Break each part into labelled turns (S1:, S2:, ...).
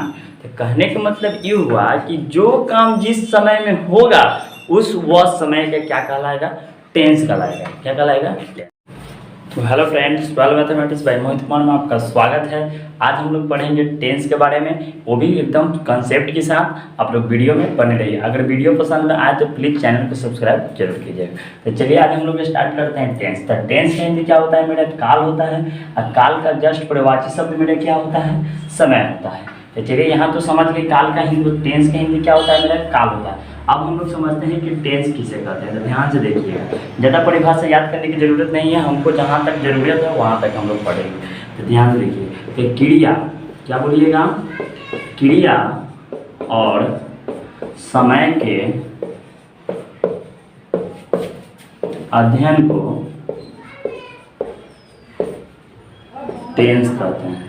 S1: वर्तमान। तो कहने का मतलब ये हुआ कि जो काम जिस समय में होगा उस वह समय का क्या कहलाएगा, टेंस कहलाएगा। क्या कहलाएगा? तो hello friends, twelve mathematics by Mohit Kumar में आपका स्वागत है। आज हम लोग पढ़ेंगे टेंस के बारे में, वो भी एकदम कंसेप्ट के साथ। आप लोग वीडियो में बने रहिए। अगर वीडियो पसंद आए तो प्लीज़ चैनल को सब्सक्राइब जरूर कीजिएगा। तो चलिए आज हम लोग स्टार्ट करते हैं टेंस। तो टेंस का हिंदी क्या होता है मेरा? काल होता है। और काल का जस्ट परिवाची शब्द मेरा क्या होता है? समय होता है। तो चलिए यहाँ तो समझ गए काल का हिंदी, टेंस का हिंदी क्या होता है मेरा? काल होता है। अब हम लोग समझते हैं कि टेंस किसे कहते हैं। तो ध्यान से देखिएगा, ज़्यादा परिभाषा याद करने की ज़रूरत नहीं है, हमको जहाँ तक ज़रूरत है वहाँ तक हम लोग पढ़ेंगे। तो ध्यान से देखिए। तो क्रिया, क्या बोलिएगा? क्रिया और समय के अध्ययन को टेंस कहते हैं।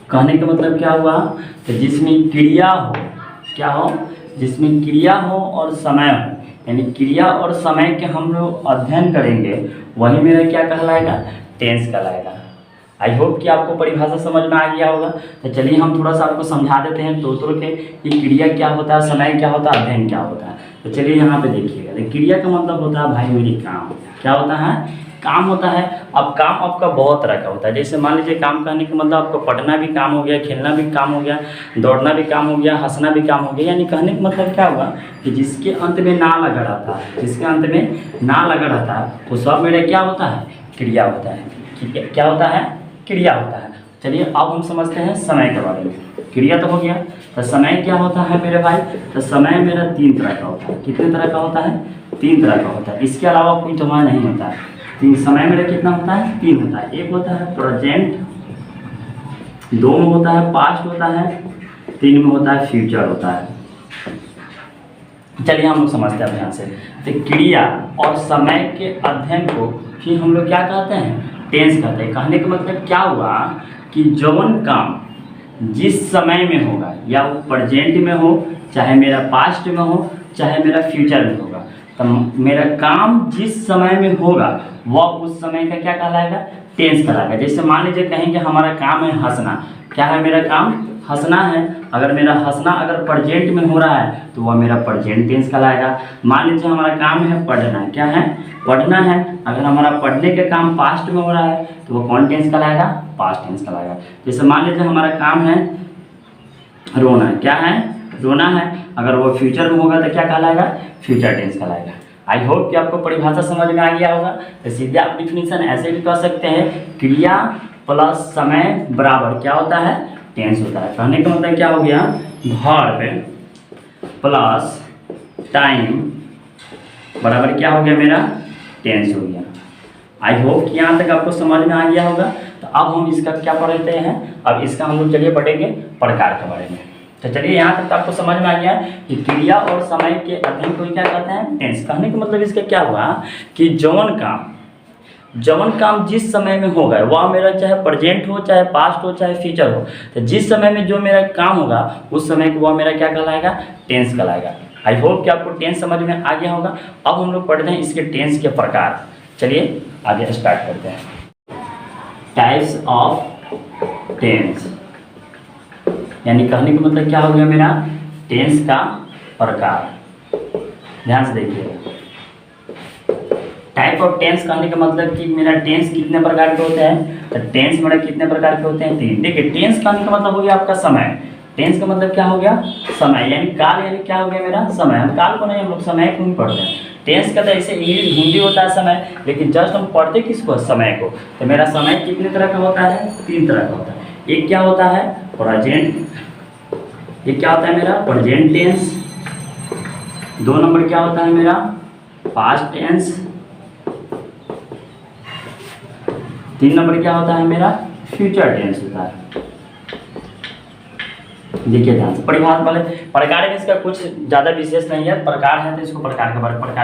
S1: कहने का मतलब क्या हुआ? तो जिसमें क्रिया हो, क्या हो? जिसमें क्रिया हो और समय हो, यानी क्रिया और समय के हम लोग अध्ययन करेंगे, वही मेरा क्या कहलाएगा? टेंस कहलाएगा। आई होप कि आपको परिभाषा समझ में आ गया होगा। तो चलिए हम थोड़ा सा आपको समझा देते हैं तोड़ के कि क्रिया क्या होता है, समय क्या होता है, अध्ययन क्या होता है। तो चलिए यहाँ पे देखिएगा। तो क्रिया का मतलब होता है भाई मेरी काम। क्या होता है? काम होता है। अब काम आपका बहुत तरह का होता है। जैसे मान लीजिए काम करने का मतलब आपको पढ़ना भी काम हो गया, खेलना भी काम हो गया, दौड़ना भी काम हो गया, हंसना भी काम हो गया। यानी कहने का मतलब क्या हुआ कि जिसके अंत में ना लगा रहता है, जिसके अंत में ना लगा रहता है वो सब मेरा क्या होता है? क्रिया होता है। क्या होता है? क्रिया होता है। चलिए अब हम समझते हैं समय के बारे में। क्रिया तो हो गया, तो समय क्या होता है मेरे भाई? तो समय मेरा तीन तरह का होता है। कितने तरह का होता है? तीन तरह का होता है। इसके अलावा कोई समय नहीं होता है। तीन समय मेरा कितना होता है? तीन होता है। एक होता है प्रेजेंट, दो में होता है पास्ट होता है, तीन में होता है फ्यूचर होता है। चलिए हम लोग समझते हैं ध्यान से। तो क्रिया और समय के अध्ययन को ही हम लोग क्या कहते हैं? टेंस कहते हैं। कहने का मतलब क्या हुआ कि जौन काम जिस समय में होगा, या वो प्रेजेंट में हो, चाहे मेरा पास्ट में हो, चाहे मेरा फ्यूचर में होगा, तो मेरा काम जिस समय में होगा वह उस समय का क्या कहलाएगा? टेंस कहलाएगा। जैसे मान लीजिए कहेंगे हमारा काम है हंसना। क्या है मेरा काम? हंसना है। अगर मेरा हंसना अगर प्रेजेंट में हो रहा है तो वह मेरा प्रेजेंट टेंस कहलाएगा। मान लीजिए हमारा काम है पढ़ना। क्या है? पढ़ना है। अगर हमारा पढ़ने का काम पास्ट में हो रहा है तो वह कौन टेंस कहलाएगा? पास्ट टेंस कहलाएगा। जैसे मान लीजिए हमारा काम है रोना। क्या है? रोना है। अगर वो फ्यूचर में होगा तो क्या कहलाएगा? फ्यूचर टेंस कहलाएगा। आई होप कि आपको परिभाषा समझ में आ गया होगा। तो सीधे आप डिफिनीशन ऐसे भी कह सकते हैं, क्रिया प्लस समय बराबर क्या होता है? टेंस होता है। कहने का मतलब क्या हो गया? वर्ब प्लस टाइम बराबर क्या हो गया मेरा? टेंस हो गया। आई होप कि यहाँ तक आपको समझ में आ गया होगा। तो अब हम इसका क्या पढ़ते हैं? अब इसका हम लोग चलिए पढ़ेंगे प्रकार के बारे में। तो चलिए यहाँ तक तो आपको समझ में आ गया कि क्रिया और समय के अध्ययन को क्या कहते हैं? टेंस। कहने का मतलब इसका क्या हुआ कि जौन काम जिस समय में होगा वह मेरा चाहे प्रेजेंट हो, चाहे पास्ट हो, चाहे फ्यूचर हो, तो जिस समय में जो मेरा काम होगा उस समय को वह मेरा क्या कहलाएगा? टेंस कहलाएगा। आई होप कि आपको टेंस समझ में आ गया होगा। अब हम लोग पढ़ते हैं इसके टेंस के प्रकार। चलिए आगे स्टार्ट करते हैं। टाइप्स ऑफ टेंस, यानी कहने का मतलब क्या हो गया मेरा? टेंस का प्रकार। ध्यान से देखिए। टाइप ऑफ टेंस कहने का मतलब कि मेरा टेंस कितने प्रकार के होते हैं? तो टेंस मेरा कितने प्रकार के होते हैं? तीन। देखिए टेंस कहने का मतलब हो गया आपका समय। टेंस का मतलब क्या हो गया? समय। यानी काल, यानी क्या हो गया मेरा? समय। हम काल को नहीं, हम लोग समय को ही पढ़ते हैं। टेंस का तो ऐसे हिंदी होता है समय, लेकिन जस्ट हम पढ़ते किसको? समय को। तो मेरा समय कितने तरह का होता है? तीन तरह का होता है। एक क्या होता है? प्रेजेंट। ये क्या होता है मेरा? Present tense. दो नंबर क्या होता है मेरा? Past tense. तीन नंबर क्या होता है मेरा? फ्यूचर टेंस होता है। देखिए ध्यान से परिभाषा वाले प्रकार में इसका कुछ ज़्यादा विशेष नहीं है। प्रकार है तो इसको प्रकार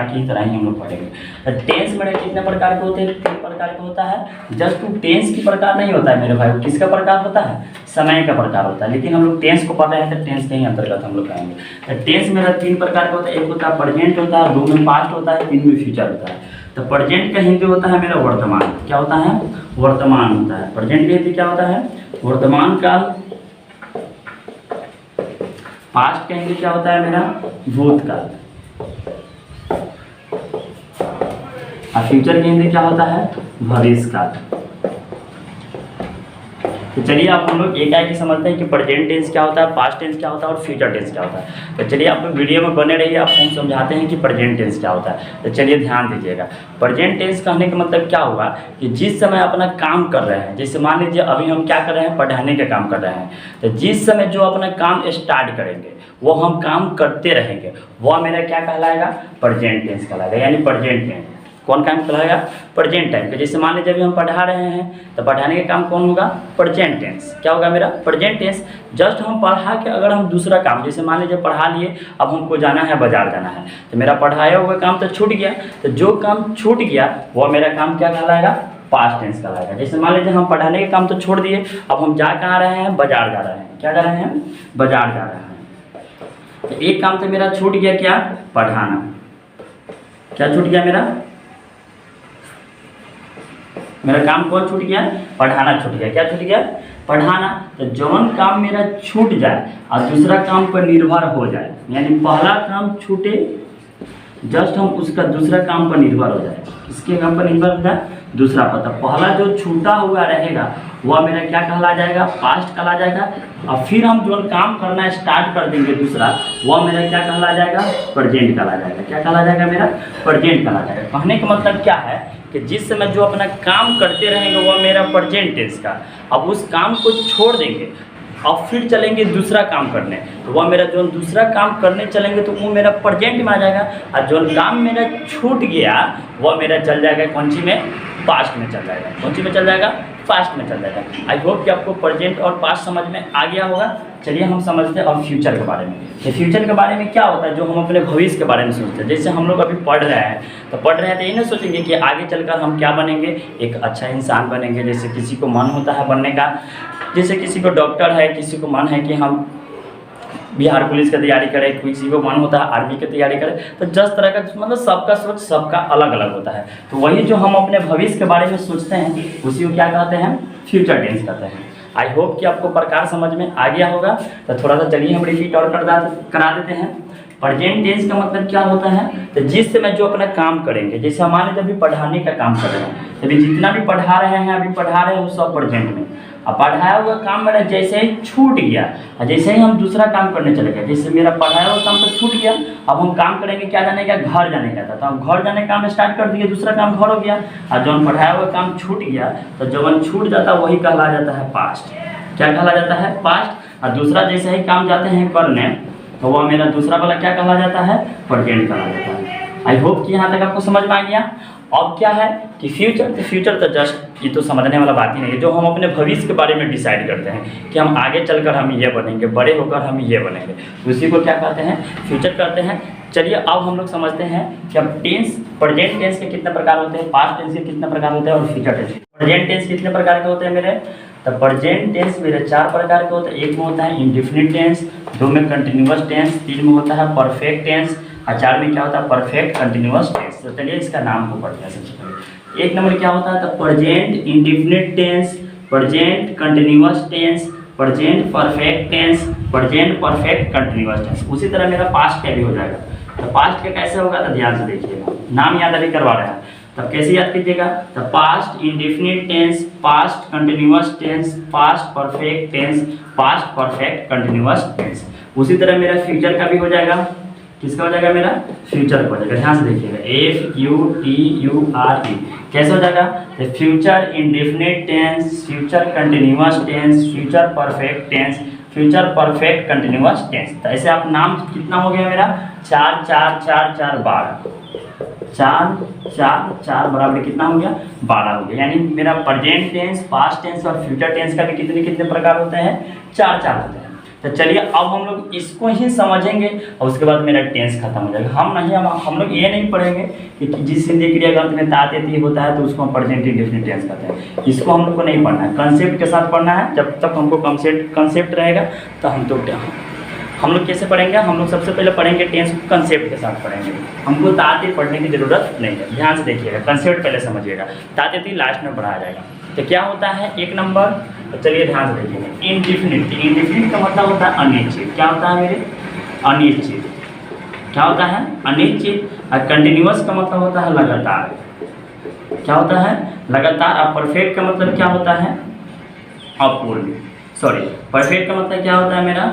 S1: की तरह ही हम लोग पढ़ेंगे। टेंस मेरे कितने प्रकार के होते हैं? तीन प्रकार का होता है। जस्ट टेंस की प्रकार नहीं होता है मेरे भाई। किसका प्रकार होता है? समय का प्रकार होता है। लेकिन हम लोग टेंस को पढ़ रहे हैं तो टेंस के ही अंतर्गत हम लोग करेंगे। टेंस मेरा तीन प्रकार का होता है। एक होता है प्रेजेंट होता है, दो में पास्ट होता है, तीन में फ्यूचर होता है। तो प्रेजेंट का हिंदी होता है मेरा वर्तमान। क्या होता है? वर्तमान होता है। प्रेजेंट का हिंदी क्या होता है? वर्तमान काल। पास्ट का हिंदी क्या होता है मेरा? भूतकाल। और फ्यूचर की हिंदी क्या होता है? भविष्यकाल। तो चलिए आप हम लोग एक ही समझते हैं कि प्रेजेंट टेंस क्या होता है, पास्ट टेंस क्या होता है और फ्यूचर टेंस क्या होता है। तो चलिए आप वीडियो में बने रहिए, आपको हम समझाते हैं कि प्रेजेंट टेंस क्या होता है। तो चलिए ध्यान दीजिएगा। प्रेजेंट टेंस कहने का मतलब क्या हुआ कि जिस समय अपना काम कर रहे हैं, जैसे मान लीजिए अभी हम क्या कर रहे हैं? पढ़ाने का काम कर रहे हैं। तो जिस समय जो अपना काम स्टार्ट करेंगे, वो हम काम करते रहेंगे, वह मेरा क्या कहलाएगा? प्रेजेंट टेंस कहलाएगा। यानी प्रेजेंट टेंस कौन काम कहलाएगा? प्रेजेंट टाइम का। जैसे मान लीजिए अभी हम पढ़ा रहे हैं, तो पढ़ाने का काम कौन होगा? Present tense. क्या होगा मेरा? Present tense. जस्ट हम पढ़ा के अगर हम दूसरा काम, जैसे मान लीजिए पढ़ा लिए, अब हमको जाना है बाजार जाना है, तो मेरा पढ़ाया हुआ काम तो छूट गया। तो जो काम छूट गया वह मेरा काम क्या कहलाएगा? पास्ट टेंस कहलाएगा। जैसे मान लीजिए हम पढ़ाने का काम तो छोड़ दिए, अब हम जा कहाँ रहे हैं? बाजार जा रहे हैं। क्या कर रहे हैं? बाजार जा रहे हैं। तो एक काम तो मेरा छूट गया, क्या? पढ़ाना। क्या छूट गया मेरा? मेरा काम कौन छूट गया? पढ़ाना छूट गया। क्या छूट गया? पढ़ाना। तो जौन काम मेरा छूट जाए और दूसरा काम पर निर्भर हो जाए, यानी पहला काम छूटे, जस्ट हम उसका दूसरा काम पर निर्भर हो जाए। किसके काम पर निर्भर हो जाए? दूसरा पर। तो पहला जो छूटा हुआ रहेगा वह मेरा क्या कहला जाएगा? पास्ट कहला जाएगा। और फिर हम जो काम करना स्टार्ट कर देंगे दूसरा, वह मेरा क्या कहला जाएगा? प्रेजेंट कहला जाएगा। क्या कहला जाएगा मेरा? प्रेजेंट कहला जाएगा। कहने का मतलब क्या है कि जिस समय जो अपना काम करते रहेंगे वह मेरा प्रेजेंट टेंस का। अब उस काम को छोड़ देंगे और फिर चलेंगे दूसरा काम करने, तो वह मेरा जो दूसरा काम करने चलेंगे तो वो मेरा प्रेजेंट में आ जाएगा। और जो काम मेरा छूट गया वह मेरा चल जाएगा कौन सी में? पास्ट में चल जाएगा। कौन सी में चल जाएगा? पास्ट में चल जाएगा। आई होप कि आपको प्रेजेंट और पास्ट समझ में आ गया होगा। चलिए हम समझते हैं अब फ्यूचर के बारे में। तो फ्यूचर के बारे में क्या होता है? जो हम अपने भविष्य के बारे में सोचते हैं। जैसे हम लोग अभी पढ़ रहे हैं, तो पढ़ रहे हैं तो ये नहीं सोचेंगे कि आगे चलकर हम क्या बनेंगे? एक अच्छा इंसान बनेंगे। जैसे किसी को मन होता है बनने का, जैसे किसी को डॉक्टर है, किसी को मन है कि हम बिहार पुलिस की तैयारी करें, किसी को मन होता है आर्मी की तैयारी करें। तो जिस तरह का मतलब सबका सोच सबका अलग अलग होता है। तो वही जो हम अपने भविष्य के बारे में सोचते हैं उसी को क्या कहते हैं? फ्यूचर टेंस कहते हैं। आई होप कि आपको प्रकार समझ में आ गया होगा। तो थोड़ा सा चलिए हम रिपीट और करा देते हैं। प्रेजेंट टेंस का मतलब क्या होता है? तो जिस समय जो अपना काम करेंगे, जैसे हमारे जब भी पढ़ाने का काम कर रहे हैं, तभी जितना भी पढ़ा रहे हैं, अभी पढ़ा रहे हैं, वो सब प्रेजेंट में। अब पढ़ाया हुआ काम मेरा जैसे ही छूट गया और जैसे ही हम दूसरा काम करने चले गए, जैसे मेरा पढ़ाया हुआ काम तो छूट गया, अब हम काम करेंगे क्या जाने का? घर जाने का था। तो हम घर जाने का काम स्टार्ट कर दिए, दूसरा काम घर हो गया। और जब पढ़ाया हुआ काम छूट गया, तो जब छूट जाता वही कहला जाता है पास्ट। क्या कहला जाता है? पास्ट। और दूसरा जैसे ही काम जाते हैं करने, तो वह मेरा दूसरा वाला क्या कहला जाता है? प्रेजेंट कहला जाता है। आई होप कि यहाँ तक आपको समझ में आ गया। अब क्या है कि फ्यूचर, तो फ्यूचर तो जस्ट ये तो समझने वाला बात ही नहीं है। जो हम अपने भविष्य के बारे में डिसाइड करते हैं कि हम आगे चलकर हम ये बनेंगे, बड़े होकर हम ये बनेंगे, उसी को क्या कहते हैं? फ्यूचर कहते हैं। चलिए अब हम लोग समझते हैं कि अब टेंस, प्रेजेंट टेंस के कितने प्रकार होते हैं, पास्ट टेंस के कितने प्रकार होते हैं और फ्यूचर टेंस। प्रेजेंट टेंस कितने प्रकार के होते हैं मेरे? तो प्रेजेंट टेंस मेरे 4 प्रकार के होते हैं। एक में होता है इंडेफिनिट टेंस, 2 में कंटिन्यूअस टेंस, 3 में होता है परफेक्ट टेंस और 4 में क्या होता है? Perfect continuous tense. तो चलिए इसका नाम को पढ़ते हैं सबसे पहले। एक नंबर क्या होता है? तो present indefinite tense, present continuous tense, present perfect tense, present perfect continuous tense. उसी तरह मेरा पास्ट का भी हो जाएगा। तो पास्ट का कैसे होगा? तो ध्यान से देखिएगा, नाम याद अभी करवा रहे हैं, तब कैसे याद कीजिएगा? तो past indefinite tense, past continuous tense, past perfect tense, past perfect continuous tense. उसी तरह मेरा फ्यूचर का भी हो जाएगा। किसका हो जाएगा? मेरा फ्यूचर का हो जाएगा। ध्यान से देखिएगा, FUTURE। कैसे हो जाएगा? तो future indefinite tense, future continuous tense, future perfect tense, future perfect continuous tense. तो ऐसे आप नाम कितना हो गया मेरा? 4 4 4 4 12, 4 4 4 बराबर कितना हो गया? 12 हो गया। यानी मेरा प्रेजेंट टेंस, पास्ट टेंस और फ्यूचर टेंस का भी कितने कितने प्रकार होते हैं? 4 4 होते हैं। तो चलिए अब हम लोग इसको ही समझेंगे और उसके बाद मेरा टेंस खत्म हो जाएगा। हम लोग ये नहीं पढ़ेंगे कि जिस हिंदी क्रिया ग्रंथ में तात यति होता है तो उसको हम प्रेजेंट इंडेफिनिट टेंस कहते हैं। इसको हम लोग को नहीं पढ़ना है, कंसेप्ट के साथ पढ़ना है। जब तक हमको कंसेप्ट रहेगा तो हम तो हम लोग कैसे पढ़ेंगे, हम लोग सबसे पहले पढ़ेंगे टेंस को कंसेप्ट के साथ पढ़ेंगे। हमको ताते पढ़ने की जरूरत नहीं है, ध्यान से देखिएगा, कंसेप्ट पहले समझिएगा, ताते थी लास्ट में पढ़ाया जाएगा। तो क्या होता है एक नंबर, तो चलिए ध्यान से देखिएगा, इनडिफिनिट। इनडिफिनिट का मतलब होता है अनिश्चित। क्या होता है मेरे, अनिश्चित। क्या होता है, अनिश्चित। और कंटिन्यूअस का मतलब होता है लगातार। क्या होता है, लगातार। और परफेक्ट का मतलब क्या होता है, अपूर्ण। सॉरी, परफेक्ट का मतलब क्या होता है मेरा,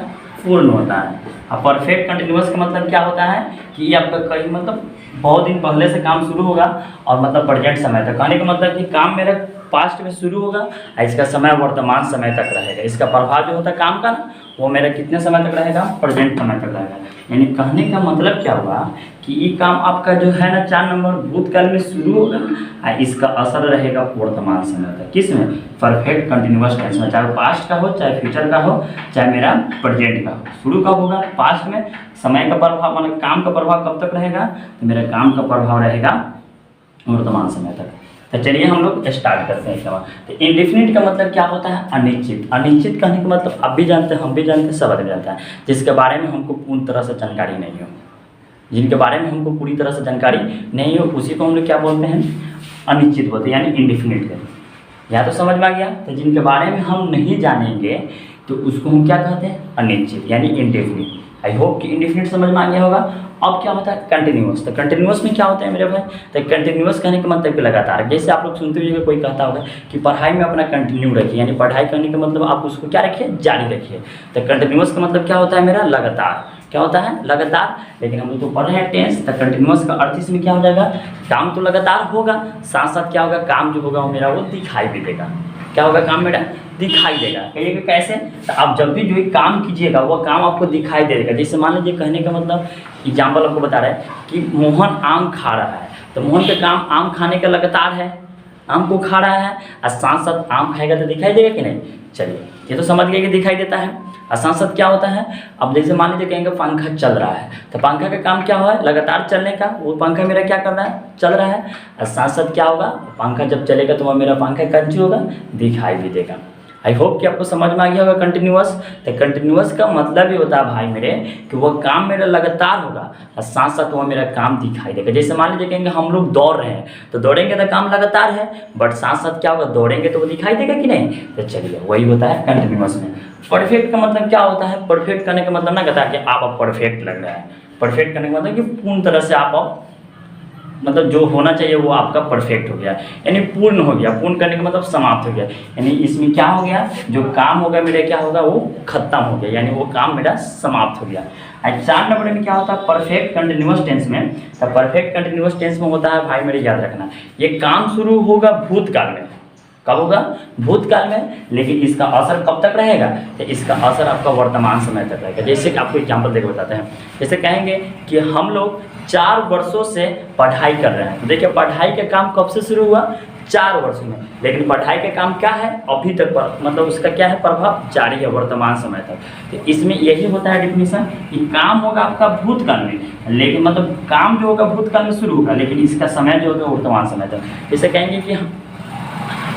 S1: पूर्ण होता है। और परफेक्ट कंटिन्यूअस का मतलब क्या होता है कि ये आपका कहीं मतलब बहुत दिन पहले से काम शुरू होगा और मतलब प्रेजेंट समय तक। कहने का मतलब कि काम मेरा पास्ट में शुरू होगा और इसका समय वर्तमान समय तक रहेगा। इसका प्रभाव जो होता है काम का ना, वो मेरा कितने समय तक रहेगा, प्रेजेंट समय तक रहेगा। यानी कहने का मतलब क्या हुआ कि ये काम आपका जो है ना 4 नंबर भूतकाल में शुरू होगा और इसका असर रहेगा वर्तमान समय तक। किस में, परफेक्ट कंटिन्यूअस टेंस में, चाहे पास्ट का हो, चाहे फ्यूचर का हो, चाहे मेरा प्रेजेंट का हो। शुरू कब होगा, पास्ट में। समय का प्रभाव मतलब काम का प्रभाव कब तक रहेगा, तो मेरा काम का प्रभाव रहेगा वर्तमान समय तक। तो चलिए हम लोग स्टार्ट करते हैं इसका। तो इनडिफिनिट का मतलब क्या होता है, अनिश्चित। अनिश्चित कहने का मतलब आप भी जानते हैं, हम भी जानते हैं, सब आदमी जानता है, जिसके बारे में हमको पूर्ण तरह से जानकारी नहीं हो, जिनके बारे में हमको पूरी तरह से जानकारी नहीं हो, उसी को हम लोग क्या बोलते हैं, अनिश्चित बोलते हैं, यानी इनडिफिनिट कहते। यहाँ तो समझ में आ गया। तो जिनके बारे में हम नहीं जानेंगे तो उसको हम क्या कहते हैं, अनिश्चित, यानी इनडिफिनिट। आई होप कि इनडिफिनिट समझ में आ गया होगा। अब क्या होता है कंटिन्यूअस। तो कंटिन्यूअस में क्या होता है मेरे भाई, तो कंटिन्यूअस कहने का मतलब कि लगातार। जैसे आप लोग सुनते हुए कोई कहता होगा कि पढ़ाई में अपना कंटिन्यू रखिए, यानी पढ़ाई करने का मतलब आप उसको क्या रखिए, जारी रखिए। तो कंटिन्यूअस का मतलब क्या होता है मेरा, लगातार। क्या होता है, लगातार। लेकिन हम लोग तो पढ़ रहे हैं टेंस, तो कंटिन्यूअस का अर्थ इसमें क्या हो जाएगा, काम तो लगातार होगा, साथ साथ क्या होगा, काम जो होगा वो मेरा वो दिखाई भी देगा। क्या होगा, काम मेरा दिखाई देगा। कहिएगा कैसे, तो आप जब भी जो काम कीजिएगा वो काम आपको दिखाई देगा। जैसे मान लीजिए, कहने का मतलब एग्जाम्पल आपको बता रहा है कि मोहन आम खा रहा है, तो मोहन का काम आम खाने का लगातार है, आम को खा रहा है और साथ साथ आम खाएगा तो दिखाई देगा कि नहीं। चलिए ये तो समझ गए कि दिखाई देता है। और साथ साथ क्या होता है, अब जैसे मान लीजिए कहेंगे पंखा चल रहा है, तो पंखा का काम क्या हुआ है, लगातार चलने का। वो पंखा मेरा क्या कर रहा है, चल रहा है। और साथ साथ क्या होगा, पंखा जब चलेगा तो वह मेरा पंखा कंटिन्यू होगा, दिखाई भी देगा। आई होप कि आपको समझ में आ गया होगा कंटिन्यूअस। तो कंटिन्यूअस का मतलब ही होता है भाई मेरे कि वह काम मेरा लगातार होगा और साथ साथ वह मेरा काम दिखाई देगा। जैसे मान लीजिए कहेंगे हम लोग दौड़ रहे हैं, तो दौड़ेंगे तो काम लगातार है, बट साथ साथ क्या होगा, दौड़ेंगे तो वो दिखाई देगा कि नहीं। तो चलिए वही होता है कंटिन्यूअस में। परफेक्ट का मतलब क्या होता है, परफेक्ट करने का मतलब ना कहता है कि आप परफेक्ट लग रहा है। परफेक्ट करने का मतलब कि पूर्ण तरह से आप मतलब जो होना चाहिए वो आपका परफेक्ट हो गया, यानी पूर्ण हो गया। पूर्ण करने का मतलब समाप्त हो गया, यानी इसमें क्या हो गया, जो काम होगा मेरा क्या होगा, वो खत्म हो गया, यानी वो काम मेरा समाप्त हो गया। 4 नंबर में क्या होता है, परफेक्ट कंटिन्यूअस टेंस में। तो परफेक्ट कंटिन्यूअस टेंस में होता है भाई मेरे, याद रखना, ये काम शुरू होगा भूतकाल में। कब होगा, भूतकाल में। लेकिन इसका असर कब तक रहेगा, तो इसका असर आपका वर्तमान समय तक रहेगा। जैसे कि आपको एग्जांपल देकर बताते हैं, जैसे कहेंगे कि हम लोग 4 वर्षों से पढ़ाई कर रहे हैं। तो देखिए पढ़ाई का काम कब से शुरू हुआ, 4 वर्षों में। लेकिन पढ़ाई का काम क्या है, अभी तक मतलब उसका क्या है, प्रभाव जारी है वर्तमान समय तक। तो इसमें यही होता है डेफिनेशन कि काम होगा आपका भूतकाल में, लेकिन मतलब काम जो होगा भूतकाल में शुरू होगा, लेकिन इसका समय जो होगा वर्तमान समय तक। जैसे कहेंगे कि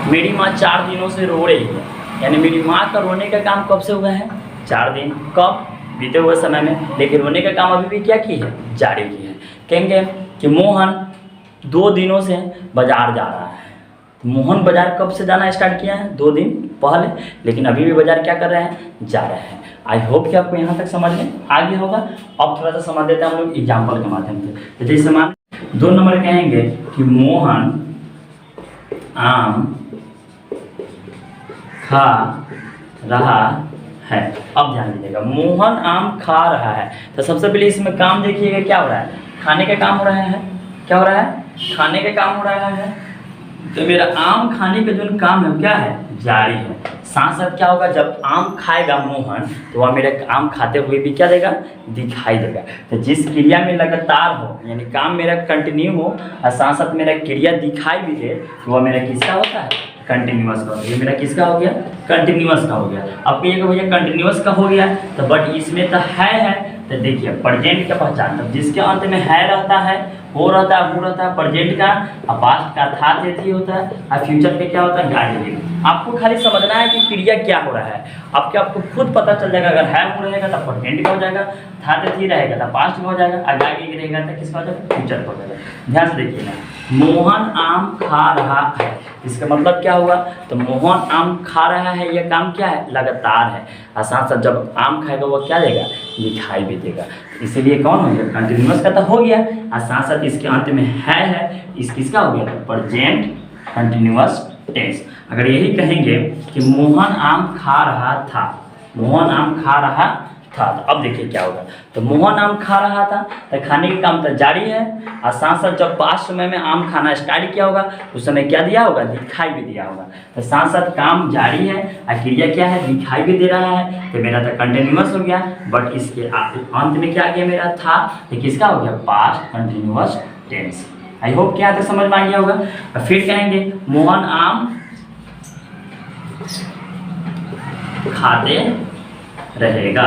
S1: मेरी माँ 4 दिनों से रो रही है, यानी मेरी माँ का रोने का काम कब से हुआ है, 4 दिन, कब, बीते हुए समय में। लेकिन रोने का काम अभी भी क्या की है, जारी की है। कहेंगे कि मोहन 2 दिनों से बाजार जा रहा है। मोहन बाजार कब से जाना स्टार्ट किया है, 2 दिन पहले, लेकिन अभी भी बाजार क्या कर रहे हैं, जा रहे हैं। आई होप कि आपको यहाँ तक समझ में आ गया होगा। अब थोड़ा सा समझ देते हैं हम लोग एग्जाम्पल के माध्यम से। जैसे मान 2 नंबर कहेंगे कि मोहन आम खा रहा है। अब ध्यान दीजिएगा, मोहन आम खा रहा है, तो सबसे पहले इसमें काम देखिएगा क्या हो रहा है, खाने का काम हो रहा है। क्या हो रहा है, खाने का काम हो रहा है। तो मेरा आम खाने का जो काम है क्या है, जारी है। साथ साथ क्या होगा, जब आम खाएगा मोहन तो वह मेरे आम खाते हुए भी क्या देगा, दिखाई देगा। तो जिस क्रिया में लगातार हो, यानी काम मेरा कंटिन्यू हो और साथ साथ मेरा क्रिया दिखाई भी दे, तो वह मेरा किसका होता है, कंटिन्यूअस का। ये मेरा किसका हो गया, कंटिन्यूअस का हो गया। अब कहिएगा भैया कंटिन्यूअस का हो गया, तो बट इसमें तो है। तो देखिए प्रेजेंट का पहचान, तब जिसके अंत में है रहता है हो रहता है, हो रहता है, प्रेजेंट का और पास्ट का था थे थी होता है, और फ्यूचर पे क्या होता है गा डी। आपको खाली समझना है कि क्रिया क्या हो रहा है, आपको खुद पता चल जाएगा। अगर है हो रहेगा तो प्रेजेंट का हो जाएगा, था थे थी रहेगा तो पास्ट का हो जाएगा, और गा डी रहेगा तो किसका हो जाएगा, फ्यूचर का हो जाएगा। ध्यान से देखिएगा, मोहन आम खा रहा है, इसका मतलब क्या हुआ, तो मोहन आम खा रहा है, यह काम क्या है, लगातार है, और साथ साथ जब आम खाएगा वो क्या देगा, दिखाई भी देगा, इसीलिए कौन हो गया, कंटिन्यूअस का तो हो गया, और साथ साथ इसके अंत में है, इस किसका हो गया, प्रेजेंट कंटिन्यूअस टेंस। अगर यही कहेंगे कि मोहन आम खा रहा था, मोहन आम खा रहा था, तो अब देखिए क्या होगा, तो मोहन आम खा रहा था, तो खाने का काम तो जारी है, और साथ साथ जब पास्ट समय में आम खाना स्टार्ट किया होगा उस समय क्या दिया होगा, दिखाई भी दिया होगा, तो साथ साथ काम जारी है और क्रिया क्या है, दिखाई भी दे रहा है, तो मेरा तो कंटिन्यूअस हो गया, बट इसके अंत में क्या गया मेरा था, तो किसका हो गया, past continuous tense. I hope क्या तो समझ में आ गया होगा। और फिर कहेंगे मोहन आम खाते रहेगा,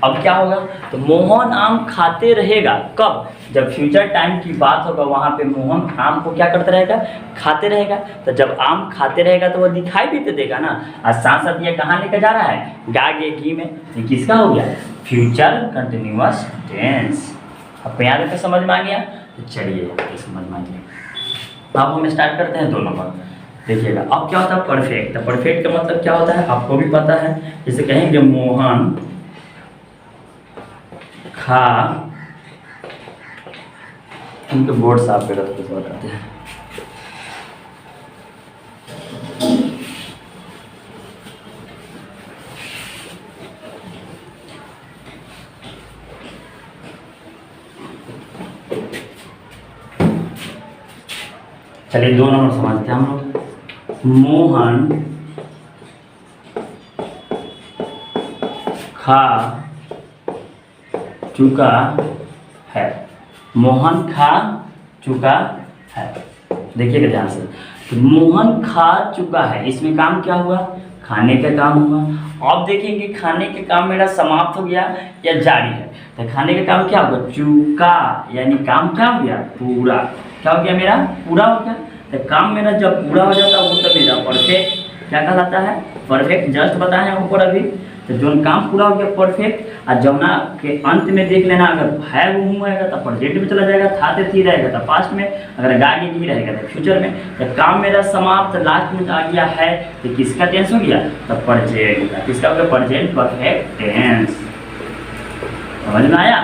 S1: अब क्या होगा, तो मोहन आम खाते रहेगा, कब, जब फ्यूचर टाइम की बात होगा वहाँ पे मोहन आम को क्या करता रहेगा, खाते रहेगा, तो जब आम खाते रहेगा तो वो दिखाई भी तो देगा ना, और साथ साथ ये कहाँ लेकर जा रहा है, गा गे की में, ये किसका हो गया, फ्यूचर कंटिन्यूअस टेंस। अब यहाँ तक समझ में आ गया, तो चलिए समझ में आ गया। अब हम स्टार्ट करते हैं 2 नंबर। देखिएगा अब क्या होता है, परफेक्ट, तो परफेक्ट का मतलब क्या होता है आपको भी पता है, जैसे कहेंगे मोहन खा, उनके बोर्ड साफ कर बताते हैं, चलिए 2 नंबर समझते हैं हम लोग। मोहन खा चुका है, मोहन खा चुका है, देखिएगा ध्यान से, तो मोहन खा चुका है, इसमें काम क्या हुआ, खाने का काम हुआ। अब देखेंगे खाने के काम मेरा समाप्त हो गया या जारी है, तो खाने का काम क्या होगा, चुका, यानी काम क्या हो गया, पूरा, क्या हो गया मेरा, पूरा हो गया। तो काम मेरा जब पूरा हो जाता है वो तो मेरा परफेक्ट क्या कहलाता है, परफेक्ट, जस्ट बताए हैं ऊपर अभी, तो जो काम पूरा हो गया परफेक्ट, और जमुना के अंत में देख लेना, अगर है वो हूँ रहेगा तो प्रेजेंट में चला जाएगा, था थे थी रहेगा तो पास्ट में, अगर गा गी रहेगा तो फ्यूचर में, तो काम मेरा समाप्त लास्ट में आ गया है, तो किसका टेंस हो गया, तो प्रेजेंट का, किसका हो गया, प्रेजेंट परफेक्ट टेंस। समझ में आया।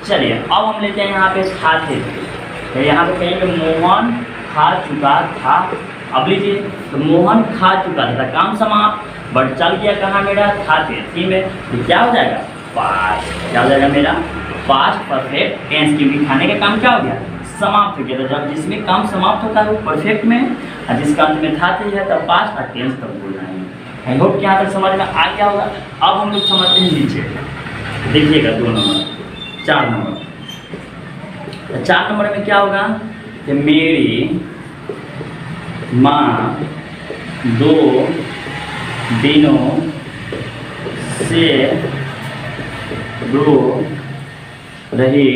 S1: चलिए अब हम लेते हैं यहाँ पे था थे, तो यहाँ पे कहेंगे मोहन खा चुका था, अब लीजिए, तो मोहन खा चुका था, काम समाप्त, बट चल गया कहाँ मेरा, था थे थी में, तो क्या हो जाएगा, पास्ट, क्या हो जाएगा मेरा, पास्ट परफेक्ट टेंस, क्योंकि खाने का काम क्या हो गया, समाप्त हो गया। तो जब जिसमें काम समाप्त होता है वो परफेक्ट में, और जिसका अंत में था थे है तब पास्ट और टेंस तब बोल रहे हैं। आई होप कि यहाँ तक समझ में आ गया होगा। अब हम लोग समझते हैं नीचे, देखिएगा 2 नंबर, 4 नंबर, तो 4 नंबर में क्या होगा, कि मेरी माँ 2 दिनों से रो रही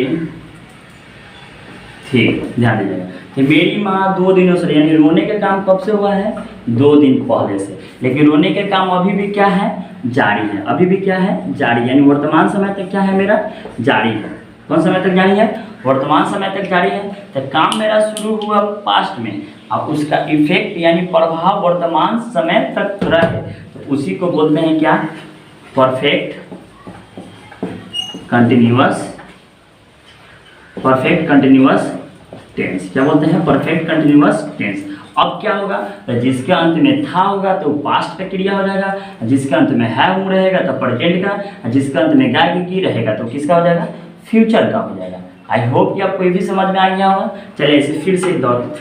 S1: थी। ध्यान दीजिएगा कि मेरी माँ 2 दिनों से, यानी रोने का काम कब से हुआ है, 2 दिन पहले से, लेकिन रोने का काम अभी भी क्या है, जारी है, अभी भी क्या है, जारी, यानी वर्तमान समय तक क्या है मेरा, जारी है। कौन समय तक जारी है, वर्तमान समय तक जारी है। तो काम मेरा शुरू हुआ पास्ट में, अब उसका इफेक्ट यानी प्रभाव वर्तमान समय तक रहे, तो उसी को बोलते हैं क्या, perfect continuous, perfect continuous tense. क्या बोलते हैं, परफेक्ट कंटिन्यूअस टेंस। अब क्या होगा, तो जिसके अंत में था होगा तो पास्ट का क्रिया हो जाएगा, जिसके अंत में है हूँ रहेगा तो प्रेजेंट का, जिसके अंत में गा की रहेगा तो किसका हो जाएगा, फ्यूचर का हो जाएगा। आई होप कि आपको ये भी समझ में आ गया होगा। चलिए इसे फिर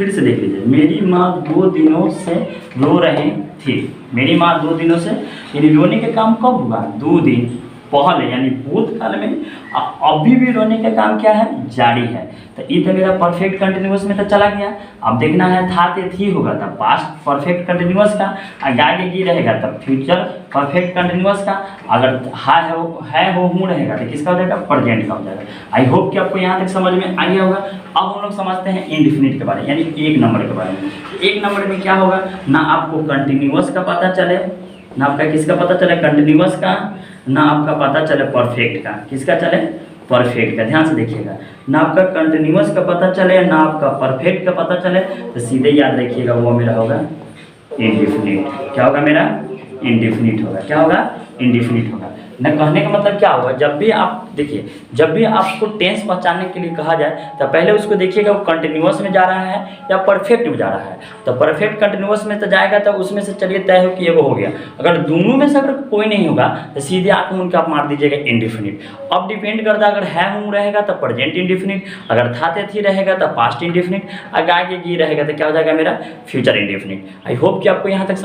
S1: से देख लीजिए। मेरी माँ 2 दिनों से रो रही थी, मेरी माँ 2 दिनों से, यानी रोने का काम कब हुआ, 2 दिन पहले यानी भूतकाल में अभी भी रहने का काम क्या है, जारी है। तो ये तो मेरा परफेक्ट कंटिन्यूअस में तो चला गया। अब देखना है था ते थी होगा तब पास्ट परफेक्ट कंटिन्यूअस का, आगे की रहेगा तब फ्यूचर परफेक्ट कंटिन्यूअस का, अगर है हो हूँ रहेगा तो किसका हो जाएगा, प्रेजेंट का हो जाएगा। आई होप कि आपको यहाँ तक समझ में आ गया होगा। अब हम लोग समझते हैं इंडेफिनिट के बारे में, यानी 1 नंबर के बारे में। 1 नंबर में क्या होगा, ना आपको कंटिन्यूअस का पता चले, ना आपका किसका पता चले, कंटिन्यूअस का, ना आपका पता चले परफेक्ट का, किसका चले, परफेक्ट का। ध्यान से देखिएगा, ना आपका कंटिन्यूअस का पता चले, ना आपका परफेक्ट का पता चले, तो सीधे याद रखिएगा वो मेरा होगा इंडेफिनिट। क्या होगा मेरा, इंडेफिनिट होगा। क्या होगा, इंडेफिनिट होगा। न कहने का मतलब क्या होगा, जब भी आप देखिए, जब भी आपको टेंस पहचानने के लिए कहा जाए तो पहले उसको देखिएगा वो कंटिन्यूअस में जा रहा है या परफेक्ट में जा रहा है। तो परफेक्ट कंटिन्यूअस में तो जाएगा तो उसमें से चलिए तय हो कि ये वो हो गया। अगर दोनों में से अगर कोई नहीं होगा तो सीधे आत्म आप मार दीजिएगा इंडेफिनिट। अब डिपेंड करता है, अगर है हूँ रहेगा तो प्रेजेंट इंडेफिनिट, अगर था ते थी रहेगा तो पास्ट इंडेफिनिट, अगर आगे की रहेगा तो क्या हो जाएगा मेरा फ्यूचर इंडेफिनिट। आई होप कि आपको यहाँ तक